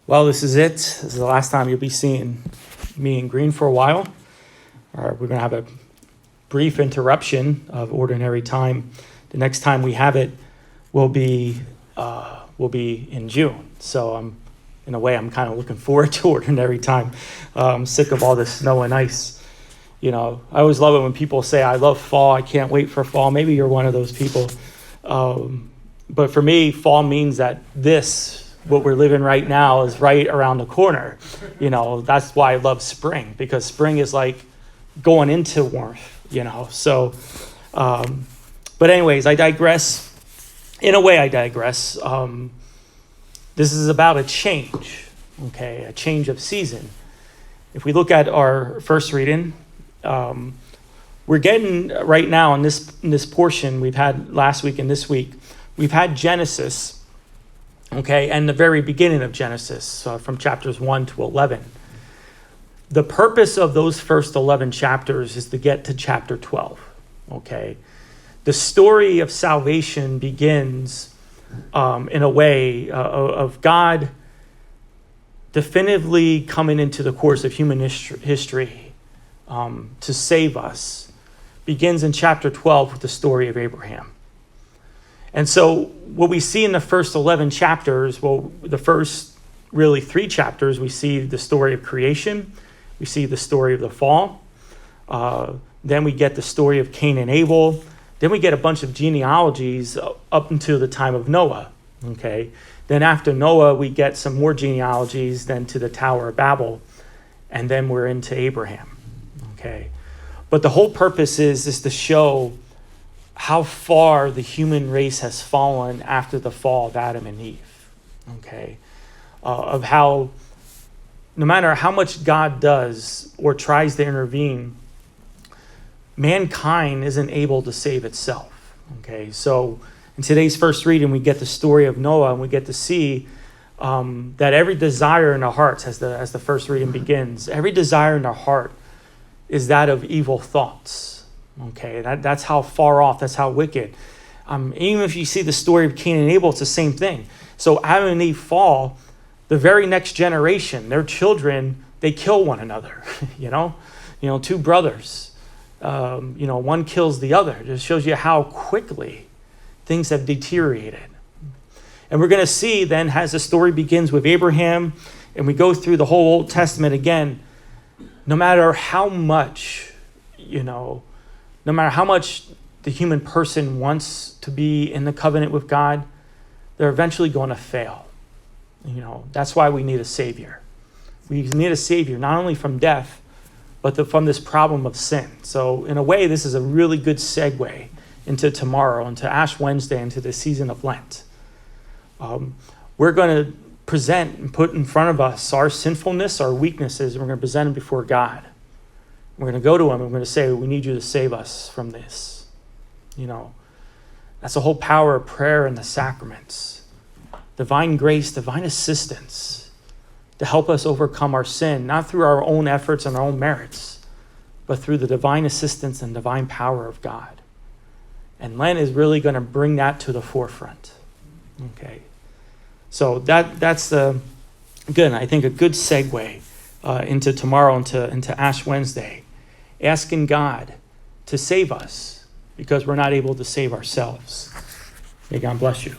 Well, this is it. This is the last time you'll be seeing me in green for a while. We're going to have a brief interruption of ordinary time. The next time we have it will be in June. So in a way, I'm kind of looking forward to ordinary time. I'm sick of all this snow and ice. You know, I always love it when people say, I love fall. I can't wait for fall. Maybe you're one of those people. But for me, fall means that what we're living right now is right around the corner. You know, that's why I love spring, because spring is like going into warmth, you know. So, but anyways, I digress. In a way, I digress. This is about a change, okay, a change of season. If we look at our first reading, we're getting right now in this portion we've had last week and this week, we've had Genesis. Okay, and the very beginning of Genesis, from chapters 1 to 11. The purpose of those first 11 chapters is to get to chapter 12. Okay, the story of salvation begins in a way of God definitively coming into the course of human history to save us. Begins in chapter 12 with the story of Abraham. And so what we see in the first 11 chapters, the first really 3 chapters, we see the story of creation. We see the story of the fall. Then we get the story of Cain and Abel. Then we get a bunch of genealogies up until the time of Noah. Okay. Then after Noah, we get some more genealogies then to the Tower of Babel. And then we're into Abraham. Okay. But the whole purpose is to show how far the human race has fallen after the fall of Adam and Eve, okay? Of how, no matter how much God does or tries to intervene, mankind isn't able to save itself, okay? So in today's first reading, we get the story of Noah, and we get to see that every desire in our hearts, as the first reading begins, every desire in our heart is that of evil thoughts. Okay, that's how far off, that's how wicked. Even if you see the story of Cain and Abel, it's the same thing. So Adam and Eve fall, the very next generation, their children, they kill one another. you know, 2 brothers. One kills the other. It just shows you how quickly things have deteriorated. And we're going to see then, as the story begins with Abraham, and we go through the whole Old Testament again, no matter how much, no matter how much the human person wants to be in the covenant with God, they're eventually going to fail. That's why we need a Savior. We need a Savior, not only from death, but from this problem of sin. So in a way, this is a really good segue into tomorrow, into Ash Wednesday, into the season of Lent. We're going to present and put in front of us our sinfulness, our weaknesses, and we're going to present them before God. We're going to go to him and we're going to say, we need you to save us from this. That's the whole power of prayer and the sacraments. Divine grace, divine assistance to help us overcome our sin, not through our own efforts and our own merits, but through the divine assistance and divine power of God. And Lent is really going to bring that to the forefront. Okay. So that's I think a good segue into tomorrow, into Ash Wednesday. Asking God to save us because we're not able to save ourselves. May God bless you.